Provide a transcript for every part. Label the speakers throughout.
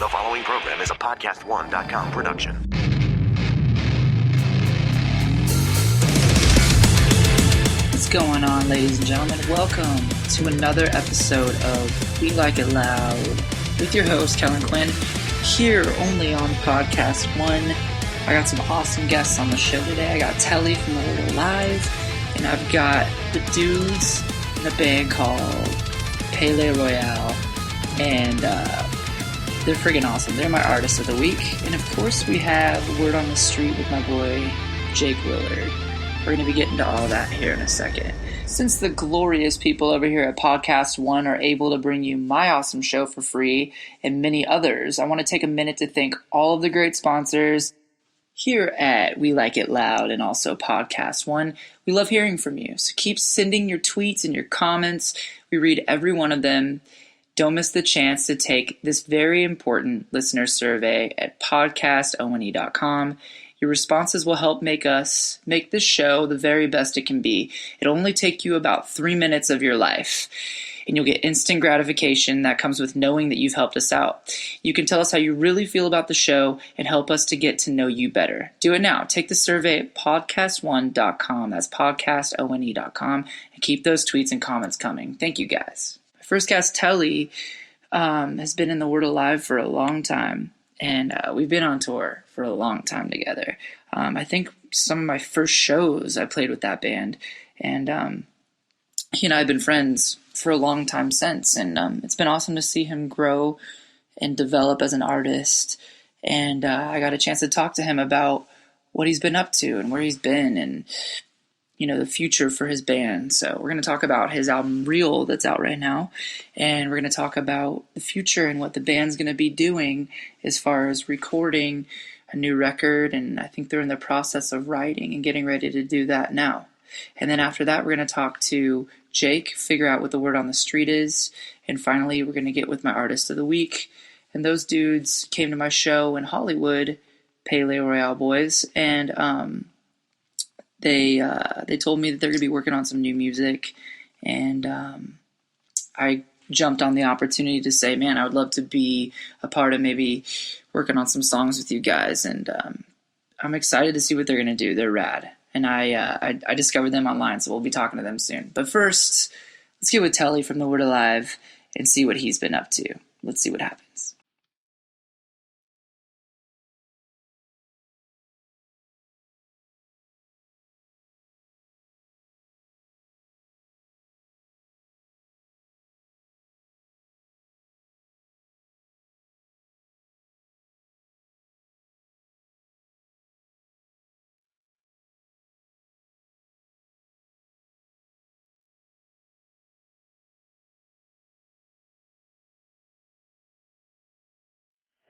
Speaker 1: The following program is a podcast1.com production.
Speaker 2: What's going on, ladies and gentlemen? Welcome to another episode of We Like It Loud with your host, Kellin Quinn, here only on Podcast One. I got some awesome guests on the show today. I got Telly from The Little Live, and I've got the dudes in a band called Pele Royale, and they're friggin' awesome. They're my artist of the week. And of course, we have Word on the Street with my boy, Jake Willard. We're going to be getting to all that here in a second. Since the glorious people over here at Podcast One are able to bring you my awesome show for free and many others, I want to take a minute to thank all of the great sponsors here at We Like It Loud and also Podcast One. We love hearing from you, so keep sending your tweets and your comments. We read every one of them. Don't miss the chance to take this very important listener survey at podcastone.com. Your responses will help make this show the very best it can be. It'll only take you about 3 minutes of your life, and you'll get instant gratification that comes with knowing that you've helped us out. You can tell us how you really feel about the show and help us to get to know you better. Do it now. Take the survey at podcastone.com. That's podcastone.com, and keep those tweets and comments coming. Thank you, guys. My first guest, Telly, has been in the Word Alive for a long time. And we've been on tour for a long time together. I think some of my first shows I played with that band. And he and I have been friends for a long time since. And it's been awesome to see him grow and develop as an artist. And I got a chance to talk to him about what he's been up to and where he's been and, you know, the future for his band. So we're going to talk about his album Real that's out right now, and we're going to talk about the future and what the band's going to be doing as far as recording a new record, and I think they're in the process of writing and getting ready to do that now. And then after that, we're going to talk to Jake, figure out what the word on the street is, and finally we're going to get with my artist of the week. And those dudes came to my show in Hollywood, Pele Royale boys, and They told me that they're going to be working on some new music, and I jumped on the opportunity to say, man, I would love to be a part of maybe working on some songs with you guys, and I'm excited to see what they're going to do. They're rad, and I discovered them online, so we'll be talking to them soon. But first, let's get with Telly from The Word Alive and see what he's been up to. Let's see what happens.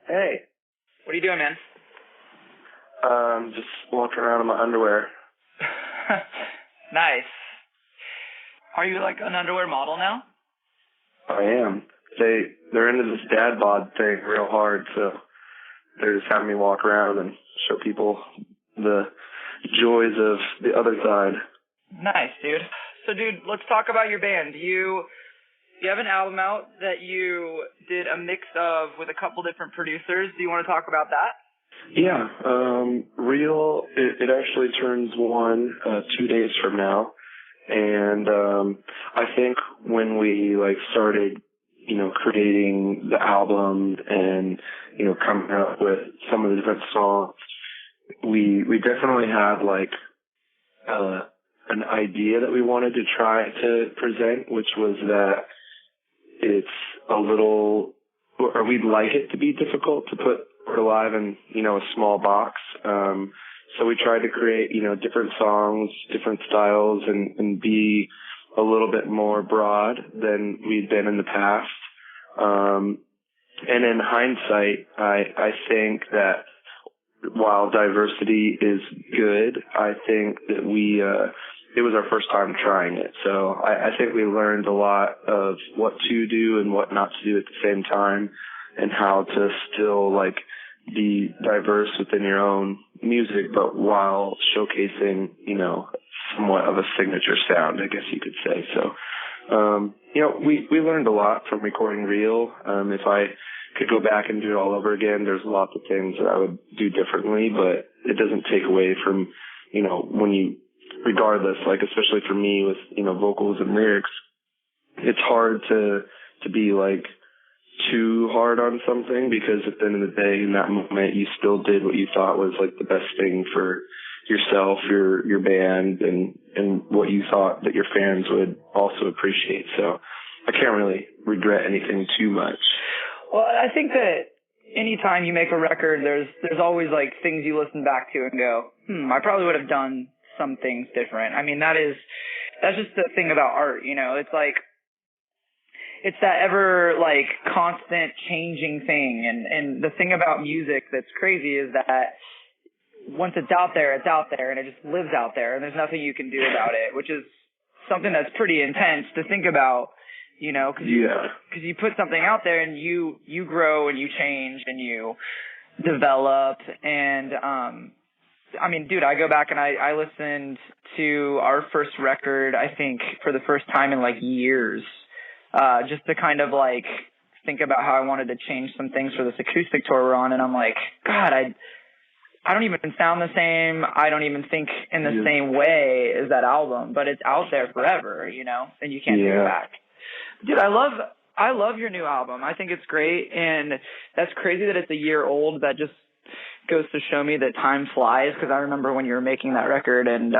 Speaker 3: Hey.
Speaker 2: What are you doing, man?
Speaker 3: Just walking around in my underwear.
Speaker 2: Nice. Are you like an underwear model now?
Speaker 3: I am. They're into this dad bod thing real hard, so they're just having me walk around and show people the joys of the other side.
Speaker 2: Nice, dude. So, dude, let's talk about your band. You have an album out that you did a mix of with a couple different producers. Do you want to talk about that?
Speaker 3: Yeah. Real, it actually turns 2 days from now. And I think when we started, creating the album and, coming up with some of the different songs, we definitely had an idea that we wanted to try to present, which was that it's a little, or we'd like it to be difficult to put Word Alive in, a small box. So we tried to create, different songs, different styles, and be a little bit more broad than we'd been in the past. And in hindsight, I think that while diversity is good, I think that it was our first time trying it. So I think we learned a lot of what to do and what not to do at the same time, and how to still be diverse within your own music, but while showcasing, somewhat of a signature sound, I guess you could say. So, we learned a lot from recording Real. could go back and do it all over again, there's lots of things that I would do differently, but it doesn't take away from, when you, regardless, like especially for me with, vocals and lyrics, it's hard to be like too hard on something, because at the end of the day, in that moment, you still did what you thought was like the best thing for yourself, your band, and what you thought that your fans would also appreciate. So I can't really regret anything too much.
Speaker 2: Well, I think that anytime you make a record, there's always like things you listen back to and go, I probably would have done some things different. I mean, that's just the thing about art, it's like, it's that ever like constant changing thing. And the thing about music that's crazy is that once it's out there, and it just lives out there, and there's nothing you can do about it, which is something that's pretty intense to think about, cause you put something out there and you grow and you change and you develop. And, I mean, dude, I go back and I listened to our first record, I think for the first time in like years, just to kind of like think about how I wanted to change some things for this acoustic tour we're on. And I'm like, God, I don't even sound the same. I don't even think in the same way as that album, but it's out there forever, and you can't take it back. Dude, I love your new album. I think it's great. And that's crazy that it's a year old. That just goes to show me that time flies, because I remember when you were making that record, and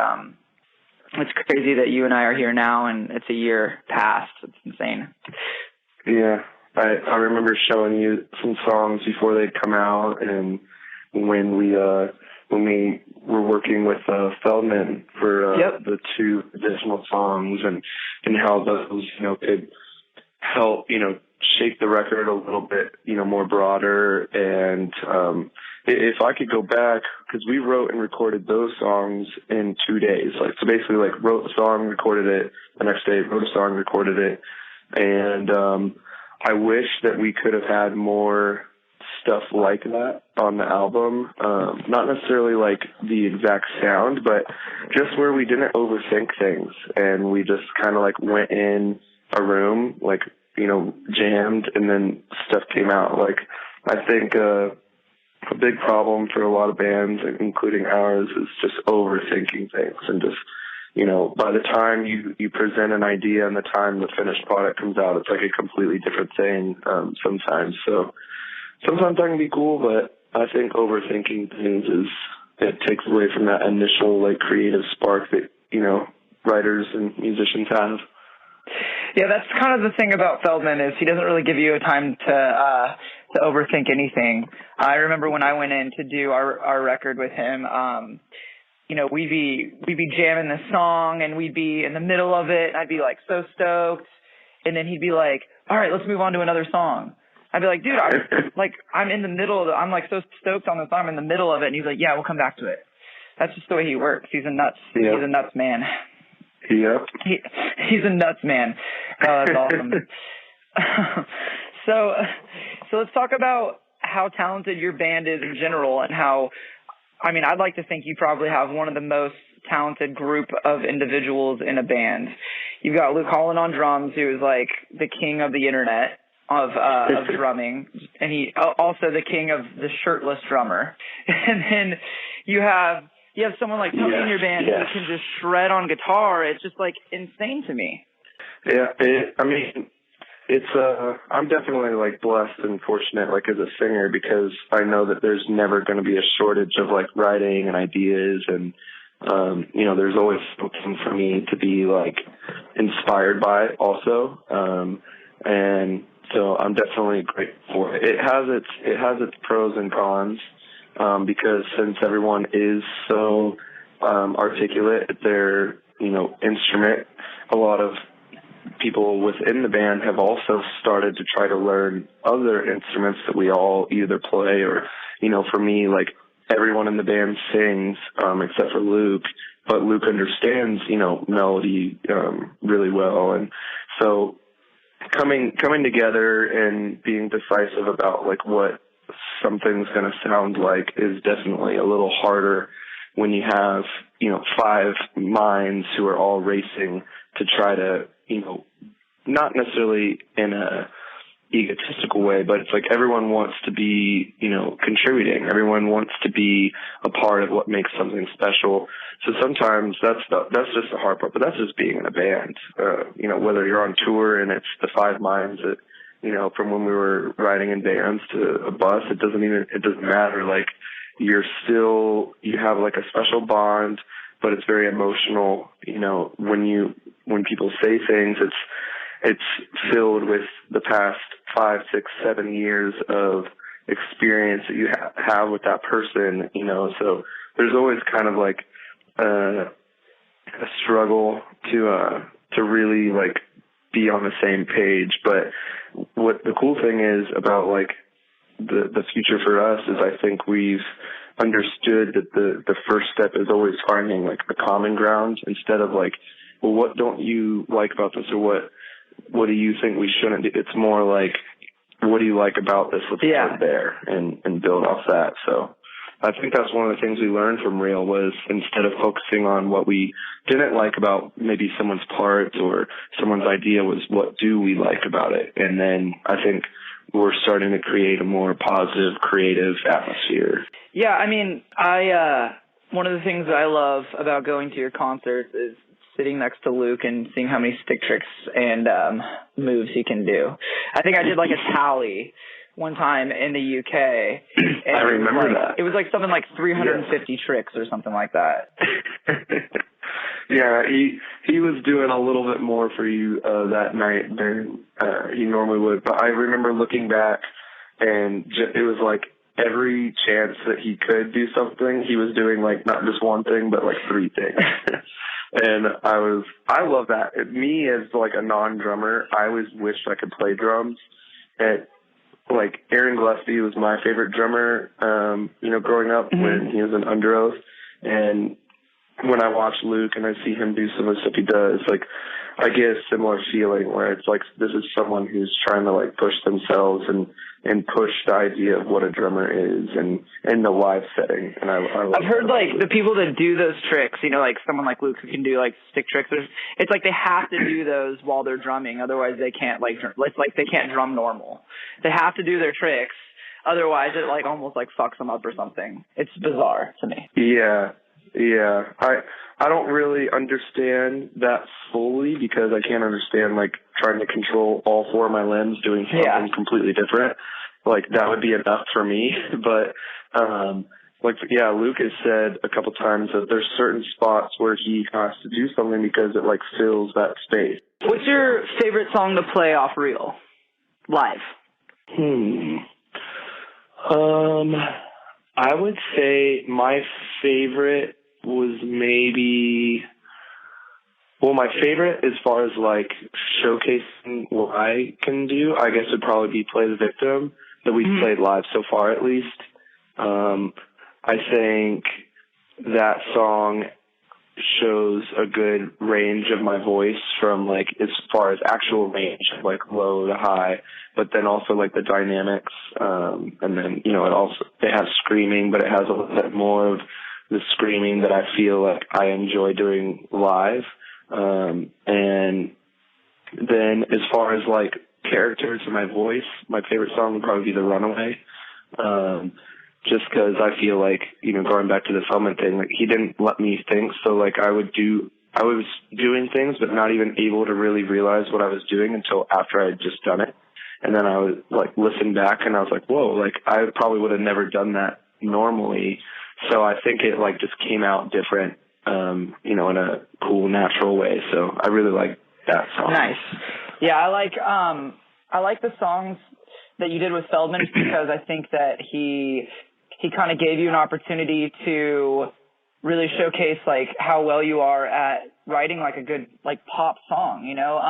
Speaker 2: it's crazy that you and I are here now and it's a year past. It's insane.
Speaker 3: Yeah. I remember showing you some songs before they'd come out, and when we were working with Feldman for the 2 additional songs, and how those could help shape the record a little bit more broader. And if I could go back, because we wrote and recorded those songs in 2 days, so basically wrote a song, recorded it the next day, wrote a song, recorded it, and I wish that we could have had more stuff like that on the album. Not necessarily like the exact sound, but just where we didn't overthink things, and we just kind of went in a room, jammed, and then stuff came out. I think a big problem for a lot of bands, including ours, is just overthinking things, and just by the time you present an idea and the time the finished product comes out, it's like a completely different thing sometimes. So sometimes that can be cool, but I think overthinking things it takes away from that initial creative spark that writers and musicians have.
Speaker 2: Yeah, that's kind of the thing about Feldman, is he doesn't really give you a time to overthink anything. I remember when I went in to do our record with him, we'd be jamming the song, and we'd be in the middle of it, and I'd be so stoked, and then he'd be like, all right, let's move on to another song. I'd be like, dude, I'm in the middle of I'm so stoked on the song, I'm in the middle of it, and he's like, yeah, we'll come back to it. That's just the way he works. He's a nuts man.
Speaker 3: Yep.
Speaker 2: He's a nuts man. Oh, that's awesome. So let's talk about how talented your band is in general, and how, I'd like to think you probably have one of the most talented group of individuals in a band. You've got Luke Holland on drums, who is the king of the internet of drumming, and he also the king of the shirtless drummer. And then you have someone like Tony in your band who can just shred on guitar. It's just insane to me.
Speaker 3: Yeah, it's I'm definitely blessed and fortunate as a singer, because I know that there's never going to be a shortage of writing and ideas, and there's always something for me to be inspired by also, and so I'm definitely grateful for it. It has its pros and cons, because since everyone is so articulate at their instrument, a lot of people within the band have also started to try to learn other instruments that we all either play or, for me, everyone in the band sings, except for Luke, but Luke understands, melody, really well. And so coming together and being decisive about what something's going to sound like is definitely a little harder when you have, 5 minds who are all racing to try to, not necessarily in a egotistical way, but it's like everyone wants to be, you know, contributing. Everyone wants to be a part of what makes something special. So sometimes that's just the hard part, but that's just being in a band. You know, whether you're on tour and it's the five minds that, you know, from when we were riding in bands to a bus, it doesn't matter. Like, you have like a special bond, but it's very emotional. You know, when people say things, it's filled with the past 5, 6, 7 years of experience that you have with that person, you know. So there's always kind of like a struggle to really like be on the same page. But what the cool thing is about like the future for us is I think we've understood that the first step is always finding like the common ground instead of like, well, what don't you like about this, or what do you think we shouldn't do? It's more like, what do you like about this? Let's start there and build off that. So I think that's one of the things we learned from Real was instead of focusing on what we didn't like about maybe someone's part or someone's idea, was what do we like about it? And then I think we're starting to create a more positive, creative atmosphere.
Speaker 4: Yeah, I mean, one of the things I love about going to your concerts is sitting next to Luke and seeing how many stick tricks and moves he can do. I think I did like a tally one time in the UK. And
Speaker 3: I remember that.
Speaker 4: It was like something like 350 tricks or something like that.
Speaker 3: Yeah, he was doing a little bit more for you that night than he normally would. But I remember looking back, and it was like every chance that he could do something, he was doing like not just one thing, but like 3 things. And I love that. Me as like a non-drummer, I always wished I could play drums. And like Aaron Gillespie was my favorite drummer, you know, growing up when he was in Under Oath. And when I watch Luke and I see him do some of the stuff he does, like I get a similar feeling where it's like this is someone who's trying to like push themselves and push the idea of what a drummer is and in the live setting. And I've
Speaker 4: heard like the people that do those tricks, you know, like someone like Luke who can do like stick tricks. It's like they have to do those while they're drumming, otherwise they can't they can't drum normal. They have to do their tricks, otherwise it like almost like fucks them up or something. It's bizarre to me.
Speaker 3: Yeah. I don't really understand that fully because I can't understand like trying to control all 4 of my limbs doing something completely different. Like that would be enough for me. But Luke has said a couple times that there's certain spots where he has to do something because it like fills that space.
Speaker 4: What's your favorite song to play off Real live?
Speaker 3: I would say my favorite was my favorite as far as like showcasing what I can do, I guess would probably be Play the Victim that we've played live so far at least. I think that song shows a good range of my voice from like as far as actual range, like low to high, but then also like the dynamics. And then, you know, it has screaming, but it has a little bit more of the screaming that I feel like I enjoy doing live. And then as far as like characters in my voice, my favorite song would probably be The Runaway. Just because I feel like, you know, going back to the Feldman thing, like he didn't let me think. So like I was doing things, but not even able to really realize what I was doing until after I had just done it. And then I was like, listened back and I was like, whoa, like I probably would have never done that normally. So I think it like just came out different, you know, in a cool, natural way. So I really like that song.
Speaker 4: Nice. Yeah. I like the songs that you did with Feldman because I think that he kind of gave you an opportunity to really showcase like how well you are at writing like a good like pop song, you know?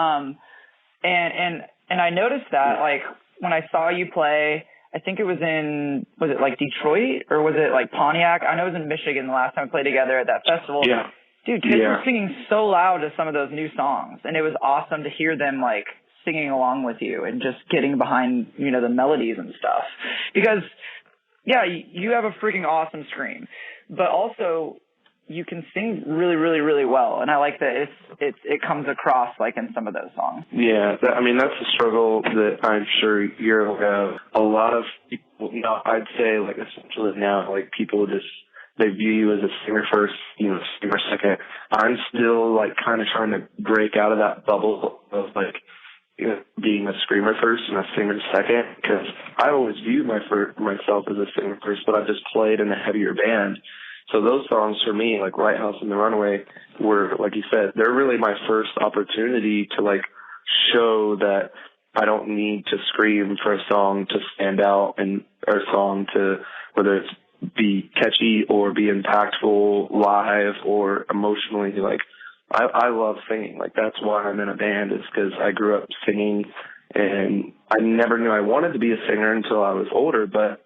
Speaker 4: And I noticed that like when I saw you play, I think it was it like Detroit or was it like Pontiac? I know it was in Michigan the last time we played together at that festival.
Speaker 3: Yeah.
Speaker 4: Dude, kids were singing so loud to some of those new songs, and it was awesome to hear them like singing along with you and just getting behind, you know, the melodies and stuff. Because, yeah, you have a freaking awesome scream. But also, you can sing really, really, really well, and I like that it comes across like in some of those songs.
Speaker 3: Yeah, I mean, that's a struggle that I'm sure you're aware of. A lot of people, I'd say, like, essentially now, like, people just, they view you as a singer first, singer second. I'm still, like, kind of trying to break out of that bubble of, like, being a screamer first and a singer second, because I always viewed myself as a singer first, but I just played in a heavier band. So those songs for me, like Lighthouse and The Runaway, were, like you said, they're really my first opportunity to, like, show that I don't need to scream for a song to stand out, and or a song to, whether it's be catchy or be impactful live or emotionally. Like, I love singing. Like, that's why I'm in a band, is because I grew up singing, and I never knew I wanted to be a singer until I was older, but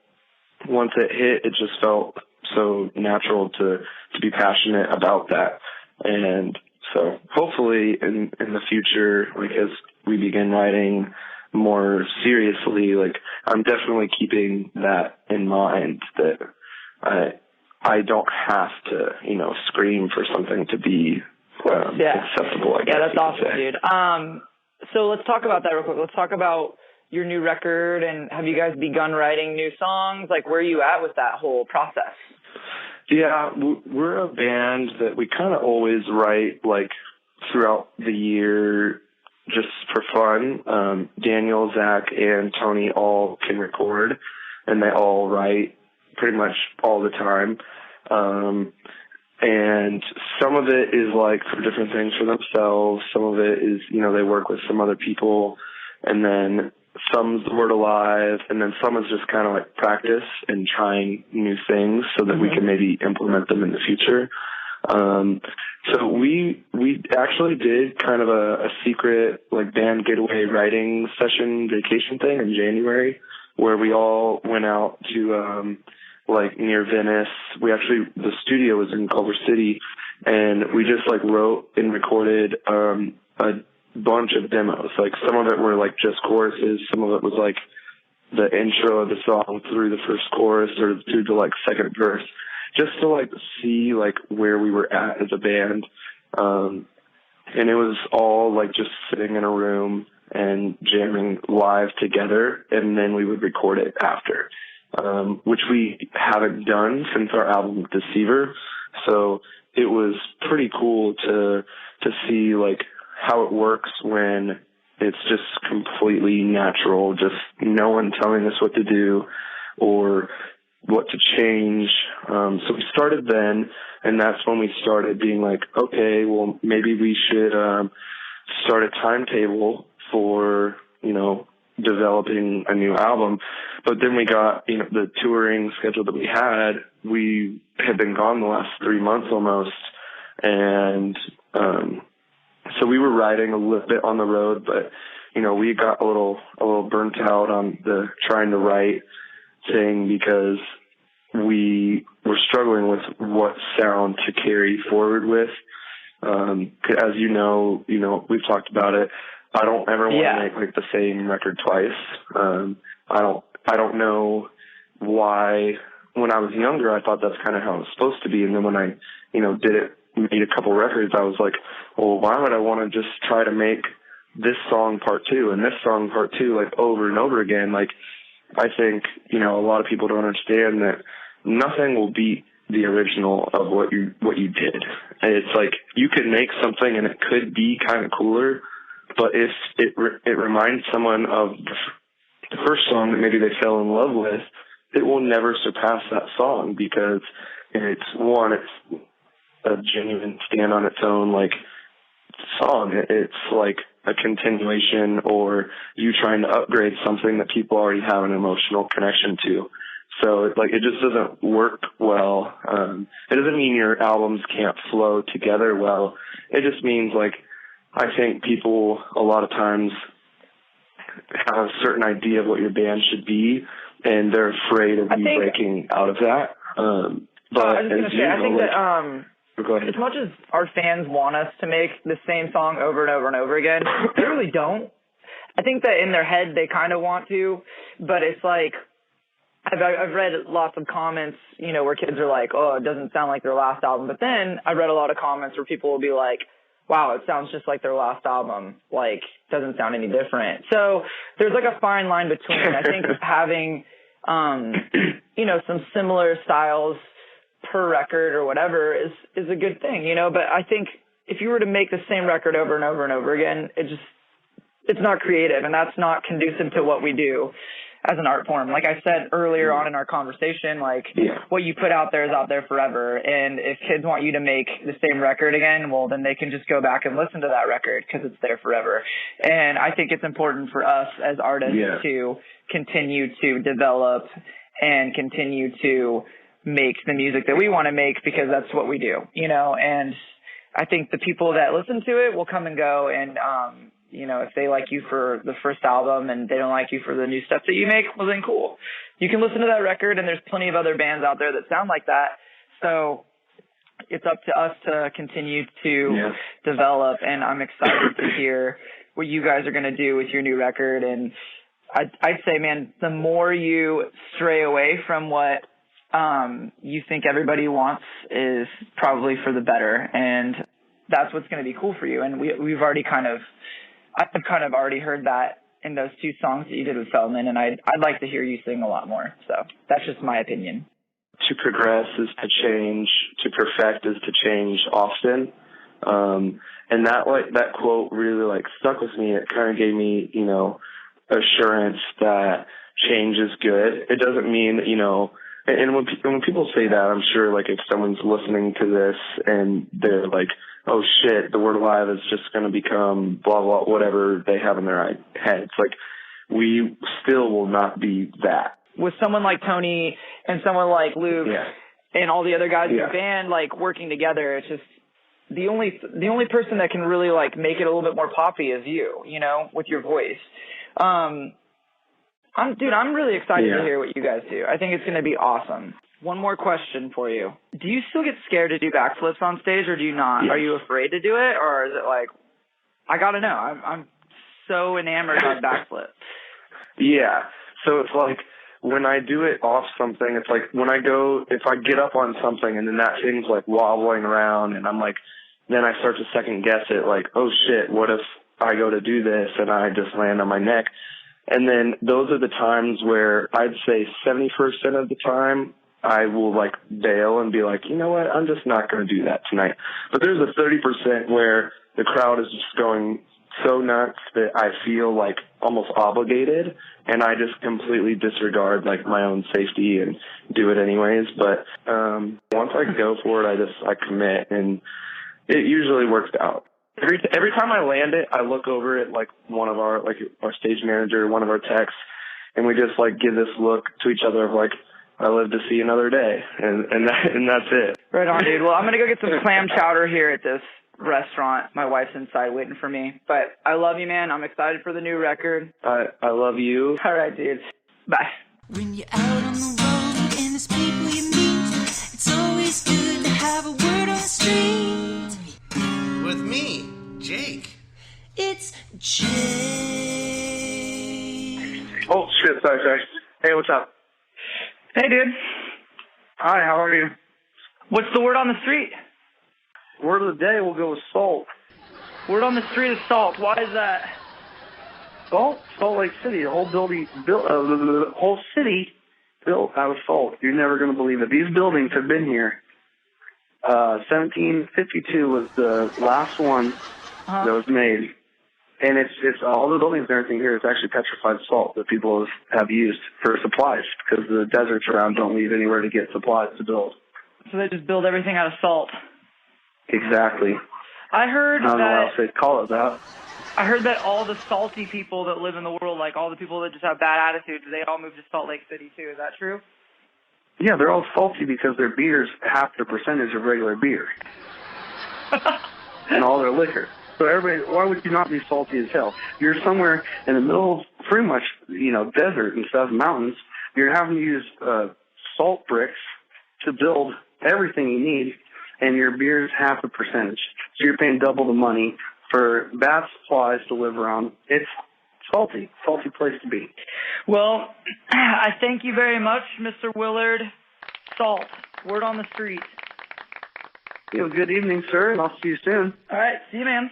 Speaker 3: once it hit, it just felt so natural to be passionate about that. And so hopefully in the future, like, as we begin writing more seriously, like, I'm definitely keeping that in mind, that I don't have to, scream for something to be acceptable, I guess.
Speaker 4: Yeah, that's awesome, dude. So let's talk about that real quick. Let's talk about your new record, and have you guys begun writing new songs? Like, where are you at with that whole process?
Speaker 3: Yeah, we're a band that we kind of always write, like, throughout the year just for fun. Daniel, Zach, and Tony all can record, and they all write pretty much all the time. And some of it is, like, for different things for themselves. Some of it is, they work with some other people. And then some's the word alive, and then some is just kind of like practice and trying new things so that we can maybe implement them in the future. So we actually did kind of a secret, like, band getaway writing session vacation thing in January, where we all went out to like near Venice. The studio was in Culver City, and we just, like, wrote and recorded a bunch of demos. Like, some of it were, like, just choruses, some of it was, like, the intro of the song through the first chorus or through the, like, second verse, just to, like, see, like, where we were at as a band. And it was all, like, just sitting in a room and jamming live together, and then we would record it after, which we haven't done since our album Deceiver. So it was pretty cool to see, like, how it works when it's just completely natural, just no one telling us what to do or what to change. So we started then, and that's when we started being like, okay, well, maybe we should start a timetable for, developing a new album. But then we got, the touring schedule that we had been gone the last 3 months almost. And so we were riding a little bit on the road, but, we got a little burnt out on the trying to write thing, because we were struggling with what sound to carry forward with. As we've talked about it. I don't ever want to make, like, the same record twice. I don't know why. When I was younger, I thought that's kind of how it was supposed to be. And then when I, made a couple records, I was like, well, why would I want to just try to make this song part two and this song part two, like, over and over again? Like, I think, a lot of people don't understand that nothing will beat the original of what you did. And it's like, you could make something and it could be kind of cooler, but if it reminds someone of the first song that maybe they fell in love with, it will never surpass that song, because it's a genuine stand on its own, like, song. It's like a continuation, or you trying to upgrade something that people already have an emotional connection to. So it just doesn't work well. It doesn't mean your albums can't flow together well. It just means, like, I think people a lot of times have a certain idea of what your band should be, and they're afraid of you breaking out of that. But
Speaker 4: I was going to say, I think that
Speaker 3: as
Speaker 4: much as our fans want us to make the same song over and over and over again, they really don't. I think that in their head they kind of want to, but it's like, I've read lots of comments, you know, where kids are like, oh, it doesn't sound like their last album. But then I read a lot of comments where people will be like, wow, it sounds just like their last album. Like, doesn't sound any different. So there's like a fine line between, I think, having, you know, some similar styles per record or whatever is a good thing, you know. But I think if you were to make the same record over and over and over again, it's not creative, and that's not conducive to what we do as an art form. Like I said earlier on in our conversation, like what you put out there is out there forever. And if kids want you to make the same record again, well, then they can just go back and listen to that record because it's there forever. And I think it's important for us as artists to continue to develop and continue to make the music that we want to make, because that's what we do, you know. And I think the people that listen to it will come and go, and you know, if they like you for the first album and they don't like you for the new stuff that you make, well then cool. You can listen to that record, and there's plenty of other bands out there that sound like that. So it's up to us to continue to develop, and I'm excited to hear what you guys are going to do with your new record. And I'd say, man, the more you stray away from what you think everybody wants is probably for the better. And that's what's going to be cool for you. And we've already I've kind of already heard that in those 2 songs that you did with Feldman, and I'd like to hear you sing a lot more. So that's just my opinion.
Speaker 3: To progress is to change. To perfect is to change often. And that quote really stuck with me. It kind of gave me, you know, assurance that change is good. It doesn't mean, you know, and when people say that, I'm sure if someone's listening to this and they're like, oh shit, the word alive is just going to become blah, blah, whatever they have in their heads. We still will not be that.
Speaker 4: With someone like Tony and someone like Luke and all the other guys in the band, working together, it's just the only person that can really make it a little bit more poppy is you, you know, with your voice. I'm really excited to hear what you guys do. I think it's going to be awesome. One more question for you. Do you still get scared to do backflips on stage, or do you not? Yes. Are you afraid to do it, or is it I got to know. I'm so enamored on backflips.
Speaker 3: Yeah. So it's when I do it off something, it's if I get up on something and then that thing's wobbling around and I'm then I start to second guess it, oh shit, what if I go to do this and I just land on my neck? And then those are the times where I'd say 70% of the time I will bail and be you know what, I'm just not going to do that tonight. But there's a 30% where the crowd is just going so nuts that I feel almost obligated, and I just completely disregard my own safety and do it anyways. But once I go for it, I commit, and it usually works out. Every time I land it, I look over at one of our stage manager, one of our techs, and we just give this look to each other of I live to see another day, and that's it.
Speaker 4: Right on, dude. Well, I'm gonna go get some clam chowder here at this restaurant. My wife's inside waiting for me. But I love you, man. I'm excited for the new record.
Speaker 3: I love you.
Speaker 4: All right, dude. Bye.
Speaker 5: When you're out on the road and there's people you meet, it's always good to have a word on the street.
Speaker 6: With me, Jake.
Speaker 5: It's Jake.
Speaker 3: Oh, shit. Sorry. Hey, what's up?
Speaker 4: Hey, dude.
Speaker 3: Hi, how are you?
Speaker 4: What's the word on the street?
Speaker 3: Word of the day, we'll go with salt.
Speaker 4: Word on the street is salt. Why is that?
Speaker 3: Salt Lake City. The whole whole city built out of salt. You're never going to believe it. These buildings have been here. 1752 was the last one that was made. And it's all the buildings and everything here is actually petrified salt that people have used for supplies, because the deserts around don't leave anywhere to get supplies to build.
Speaker 4: So they just build everything out of salt.
Speaker 3: Exactly.
Speaker 4: I heard
Speaker 3: I don't know what else they'd call it that.
Speaker 4: I heard that all the salty people that live in the world, all the people that just have bad attitudes, they all move to Salt Lake City too. Is that true?
Speaker 3: Yeah, they're all salty because their beer's half the percentage of regular beer. And all their liquor. So everybody, why would you not be salty as hell? You're somewhere in the middle, pretty much, desert and stuff, mountains. You're having to use salt bricks to build everything you need, and your beer's half the percentage. So you're paying double the money for bad supplies to live around. It's Salty place to be.
Speaker 4: Well, I thank you very much, Mr. Willard Salt. Word on the street.
Speaker 3: You have a good evening, sir, and I'll see you soon.
Speaker 4: All right, see you, man.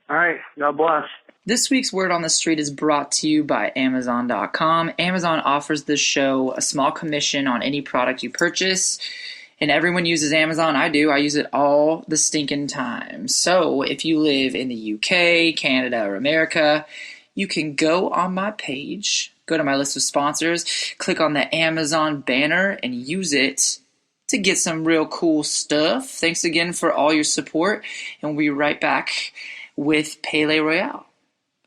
Speaker 3: All right, God bless.
Speaker 2: This week's Word on the Street is brought to you by Amazon.com. Amazon offers this show a small commission on any product you purchase, and everyone uses Amazon. I do. I use it all the stinking time. So if you live in the UK, Canada, or America, you can go on my page, go to my list of sponsors, click on the Amazon banner, and use it to get some real cool stuff. Thanks again for all your support, and we'll be right back with Pele Royale,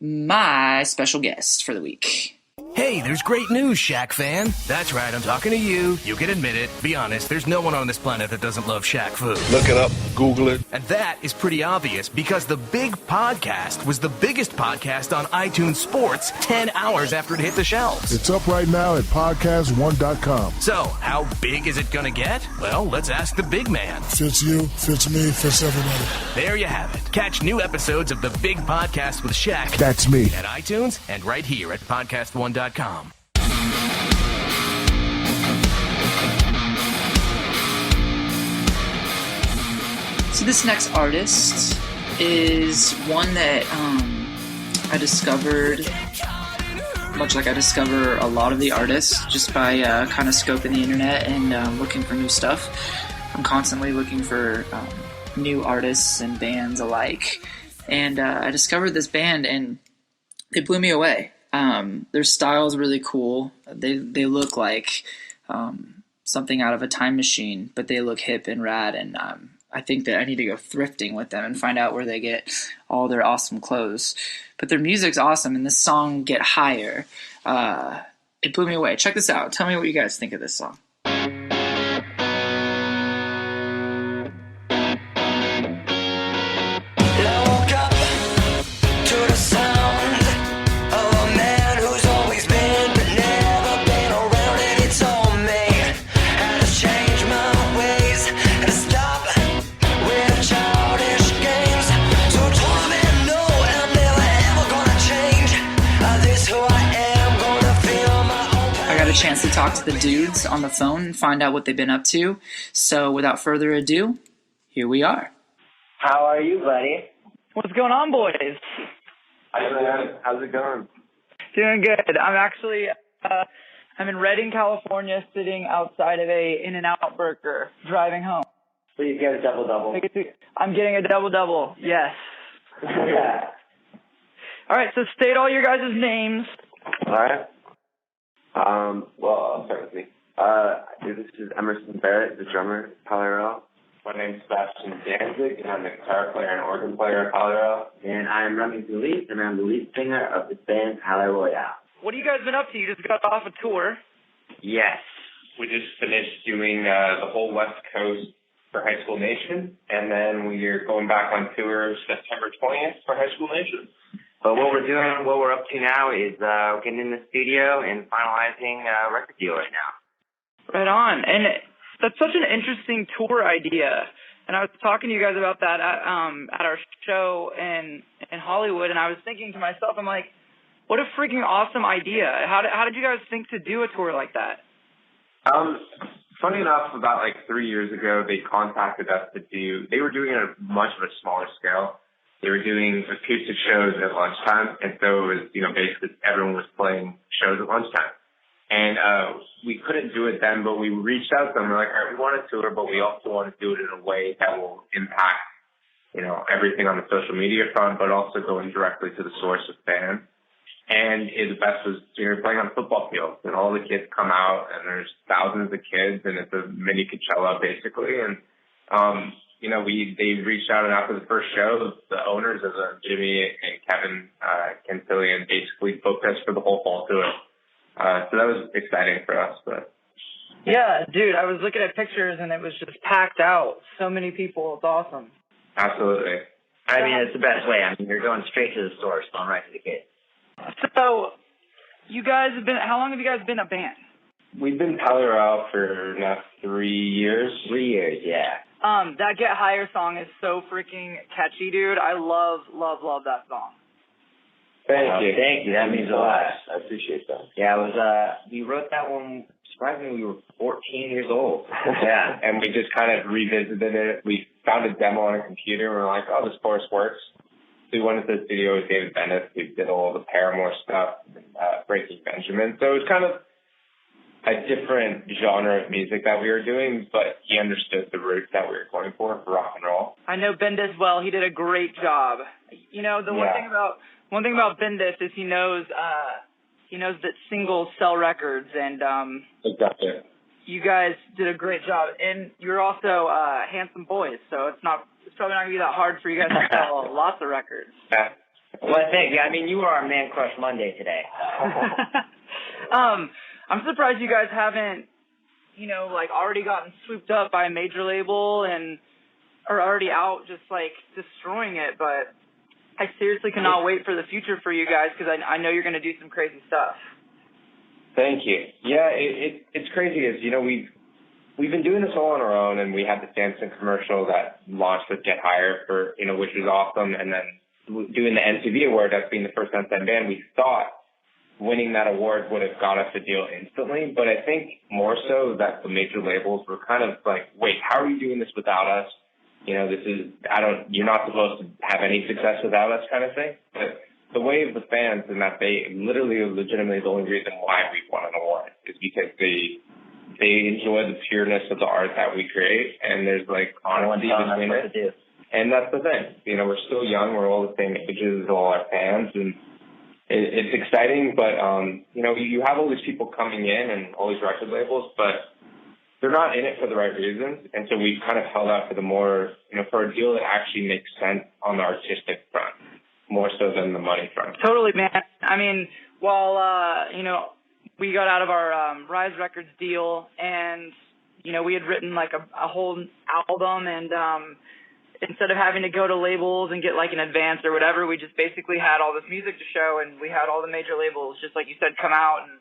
Speaker 2: my special guest for the week.
Speaker 7: Hey, there's great news, Shaq fan. That's right, I'm talking to you. You can admit it. Be honest, there's no one on this planet that doesn't love Shaq food.
Speaker 8: Look it up, Google it.
Speaker 7: And that is pretty obvious because the Big Podcast was the biggest podcast on iTunes Sports 10 hours after it hit the shelves.
Speaker 8: It's up right now at podcast1.com.
Speaker 7: So, how big is it gonna get? Well, let's ask the big man.
Speaker 9: Fits you, fits me, fits everybody.
Speaker 7: There you have it. Catch new episodes of the Big Podcast with Shaq.
Speaker 8: That's me.
Speaker 7: At iTunes and right here at podcast1.com.
Speaker 2: So this next artist is one that I discovered, much like I discover a lot of the artists, just by kind of scoping the internet and looking for new stuff. I'm constantly looking for new artists and bands alike. And I discovered this band, and they blew me away. Their style is really cool. They look like something out of a time machine, but they look hip and rad, and I think that I need to go thrifting with them and find out where they get all their awesome clothes. But their music's awesome, and this song, Get Higher, it blew me away. Check this out. Tell me what you guys think of this song. Chance to talk to the dudes on the phone and find out what they've been up to. So without further ado, here we are.
Speaker 10: How are you, buddy?
Speaker 4: What's going on, boys?
Speaker 3: How's it going?
Speaker 4: Doing good. I'm actually I'm in Redding, California, sitting outside of a In-N-Out burger, driving home.
Speaker 10: So you get a double-double?
Speaker 4: I'm getting a double-double, yes.
Speaker 10: Yeah.
Speaker 4: All right, so state all your guys' names.
Speaker 3: All right. Well, I'll start with me. This is Emerson Barrett, the drummer at Colorado. My name's Sebastian Danzig, and I'm the guitar player and organ player at Colorado.
Speaker 10: And I'm Remy Zulit, and I'm the lead singer of this band, Pele Royale.
Speaker 4: What have you guys been up to? You just got off a tour.
Speaker 3: Yes. We just finished doing the whole West Coast for High School Nation, and then we're going back on tour September 20th for High School Nation.
Speaker 10: But what we're up to now is getting in the studio and finalizing a record deal right now.
Speaker 4: Right on. And that's such an interesting tour idea. And I was talking to you guys about that at our show in Hollywood, and I was thinking to myself, I'm like, what a freaking awesome idea. How did you guys think to do a tour like that?
Speaker 3: Funny enough, about 3 years ago, they contacted us they were doing it at much of a smaller scale. They were doing acoustic shows at lunchtime, and so it was, basically everyone was playing shows at lunchtime. And we couldn't do it then, but we reached out to them. We're like, all right, we want to tour, but we also want to do it in a way that will impact, everything on the social media front, but also going directly to the source of fans. And the best was you're playing on a football field, and all the kids come out, and there's thousands of kids, and it's a mini Coachella basically. And they reached out, and after the first show, the owners of Jimmy and Kevin Kentillian basically booked us for the whole fall tour. So that was exciting for us. But
Speaker 4: yeah, dude, I was looking at pictures, and it was just packed out. So many people. It's awesome.
Speaker 3: Absolutely.
Speaker 10: I mean, it's the best way. I mean, you're going straight to the source, going right to the kids.
Speaker 4: So, you guys how long have you guys been a band?
Speaker 3: We've been Pele Royale for now 3 years.
Speaker 10: 3 years, yeah.
Speaker 4: That Get Higher song is so freaking catchy, dude. I love that song.
Speaker 10: Thank you. That means a lot.
Speaker 3: I appreciate that.
Speaker 10: Yeah, it was. We wrote that one. Surprisingly, we were 14 years old.
Speaker 3: Yeah, and we just kind of revisited it. We found a demo on a computer, and we were like, oh, this chorus works. So we went into the studio with David Bennett. We did all the Paramore stuff, Breaking Benjamin. So it was kind of a different genre of music that we were doing, but he understood the roots that we were going for rock and roll.
Speaker 4: I know Bendis well. He did a great job. You know, the one thing about Bendis is he knows that singles sell records, and
Speaker 3: Exactly.
Speaker 4: you guys did a great job. And you're also handsome boys, so it's probably not gonna be that hard for you guys to sell lots of records.
Speaker 3: Yeah.
Speaker 10: Well, thank you. I mean, you were our Man Crush Monday today.
Speaker 4: I'm surprised you guys haven't, already gotten swooped up by a major label and are already out just destroying it. But I seriously cannot wait for the future for you guys because I know you're going to do some crazy stuff.
Speaker 3: Thank you. Yeah, it's crazy. We've been doing this all on our own, and we had the Samsung commercial that launched with Get Higher which was awesome, and then doing the MTV award as being the first unsigned band. We thought winning that award would have got us a deal instantly, but I think more so that the major labels were kind of like, wait, how are you doing this without us? You're not supposed to have any success without us kind of thing. But the way of the fans, and that they literally legitimately the only reason why we won an award is because they enjoy the pureness of the art that we create, and there's honesty between it. And that's the thing. We're still young, we're all the same ages as all our fans, and it's exciting, but you have all these people coming in and all these record labels, but they're not in it for the right reasons, and so we've kind of held out for the more, for a deal that actually makes sense on the artistic front, more so than the money front.
Speaker 4: Totally, man. I mean, while we got out of our Rise Records deal, and we had written a whole album, and instead of having to go to labels and get an advance or whatever, we just basically had all this music to show, and we had all the major labels, just like you said, come out, and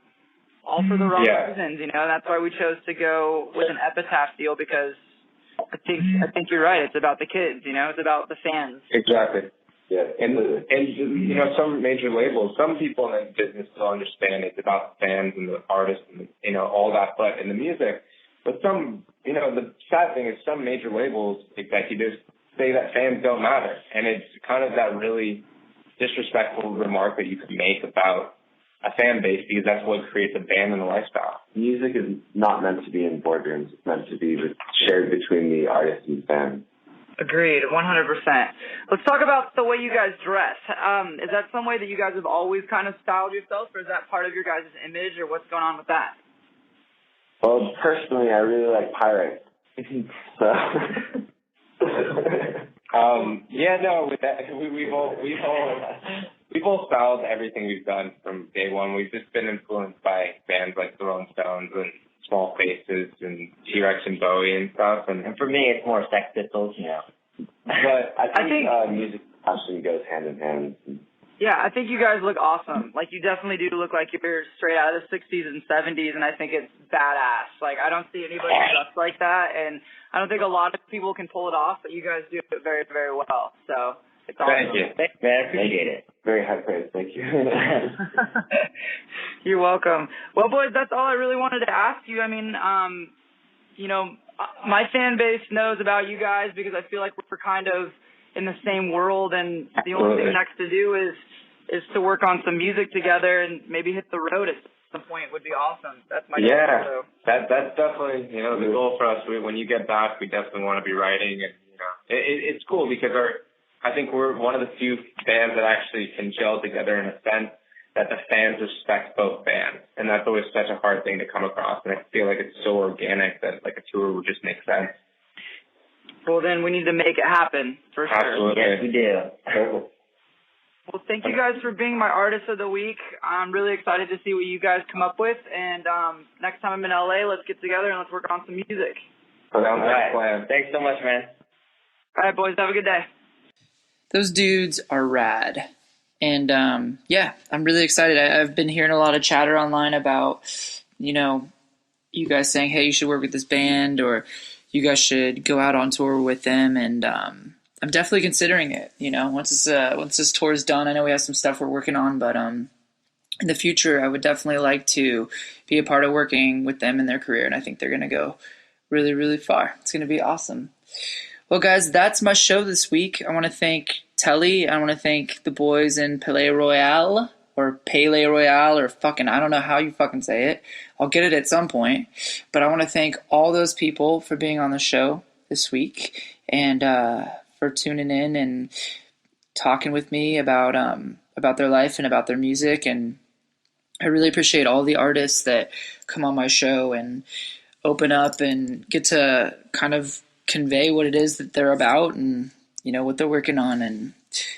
Speaker 4: all for the wrong reasons, and that's why we chose to go with an Epitaph deal, because I think you're right. It's about the kids, it's about the fans.
Speaker 3: Exactly. Yeah, and some major labels, some people in the business still understand it's about the fans and the artists and all that, but in the music. But some, the sad thing is some major labels executives say that fans don't matter, and it's kind of that really disrespectful remark that you could make about a fan base, because that's what creates a band and a lifestyle.
Speaker 11: Music is not meant to be in boardrooms. It's meant to be shared between the artist and the fan.
Speaker 4: Agreed, 100%. Let's talk about the way you guys dress. Is that some way that you guys have always kind of styled yourself, or is that part of your guys' image, or what's going on with that?
Speaker 11: Well, personally, I really like pirates. So.
Speaker 3: With that, we've all styled everything we've done from day one. We've just been influenced by bands like the Rolling Stones and Small Faces and T-Rex and Bowie and stuff. And
Speaker 10: for me, it's more Sex Pistols,
Speaker 11: But I think music and fashion goes hand in hand.
Speaker 4: Yeah, I think you guys look awesome. You definitely do look like you're straight out of the 60s and 70s, and I think it's badass. I don't see anybody dressed like that, and I don't think a lot of people can pull it off, but you guys do it very, very well. So it's awesome.
Speaker 3: Thank you.
Speaker 10: Thanks, man. I appreciate it.
Speaker 11: Very high praise. Thank you.
Speaker 4: You're welcome. Well, boys, that's all I really wanted to ask you. I mean, my fan base knows about you guys because I feel like we're kind of in the same world, and the only thing next to do is to work on some music together and maybe hit the road at some point would be awesome. That's my goal.
Speaker 3: That's definitely the goal for us. When you get back, we definitely want to be writing, and it's cool because I think we're one of the few bands that actually can gel together in a sense that the fans respect both bands, and that's always such a hard thing to come across. And I feel like it's so organic that a tour would just make sense.
Speaker 4: Well, then we need to make it happen, for sure.
Speaker 3: Absolutely.
Speaker 10: Yes, we do.
Speaker 4: Well, thank you guys for being my Artist of the Week. I'm really excited to see what you guys come up with. And next time I'm in LA, let's get together and let's work on some music.
Speaker 3: All right.
Speaker 10: Thanks so much, man.
Speaker 4: All right, boys. Have a good day.
Speaker 2: Those dudes are rad. And, I'm really excited. I've been hearing a lot of chatter online about, you guys saying, hey, you should work with this band, or you guys should go out on tour with them. And I'm I'm definitely considering it, once this tour is done. I know we have some stuff we're working on, but in the future, I would definitely like to be a part of working with them in their career, and I think they're going to go really, really far. It's going to be awesome. Well, guys, that's my show this week. I want to thank Telly. I want to thank the boys in Palais Royale, or Palais Royale, or I don't know how you fucking say it. I'll get it at some point. But I want to thank all those people for being on the show this week, and for tuning in and talking with me about their life and about their music. And I really appreciate all the artists that come on my show and open up and get to kind of convey what it is that they're about and, what they're working on. And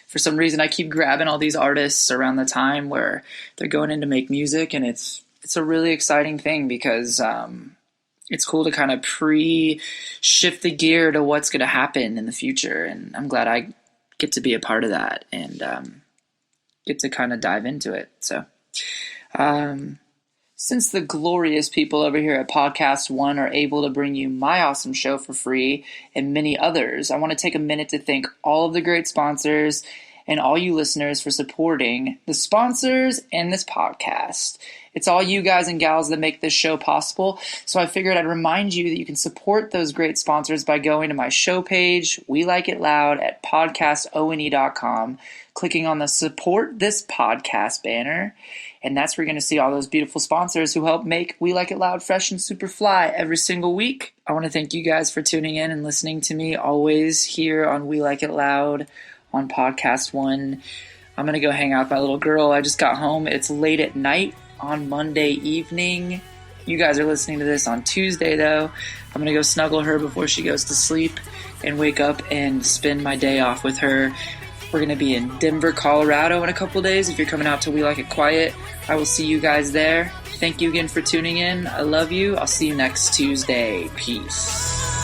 Speaker 2: for some reason, I keep grabbing all these artists around the time where they're going in to make music. And it's a really exciting thing because it's cool to kind of shift the gear to what's going to happen in the future. And I'm glad I get to be a part of that and get to kind of dive into it. So, since the glorious people over here at Podcast One are able to bring you my awesome show for free and many others, I want to take a minute to thank all of the great sponsors and all you listeners for supporting the sponsors and this podcast. It's all you guys and gals that make this show possible, so I figured I'd remind you that you can support those great sponsors by going to my show page, We Like It Loud, at podcastone.com, clicking on the Support This Podcast banner, and that's where you're going to see all those beautiful sponsors who help make We Like It Loud fresh and super fly every single week. I want to thank you guys for tuning in and listening to me always here on We Like It Loud on Podcast One. I'm going to go hang out with my little girl. I just got home. It's late at night on Monday evening. You guys are listening to this on Tuesday, though. I'm going to go snuggle her before she goes to sleep and wake up and spend my day off with her. We're going to be in Denver, Colorado in a couple days. If you're coming out to We Like It Quiet, I will see you guys there. Thank you again for tuning in. I love you. I'll see you next Tuesday. Peace.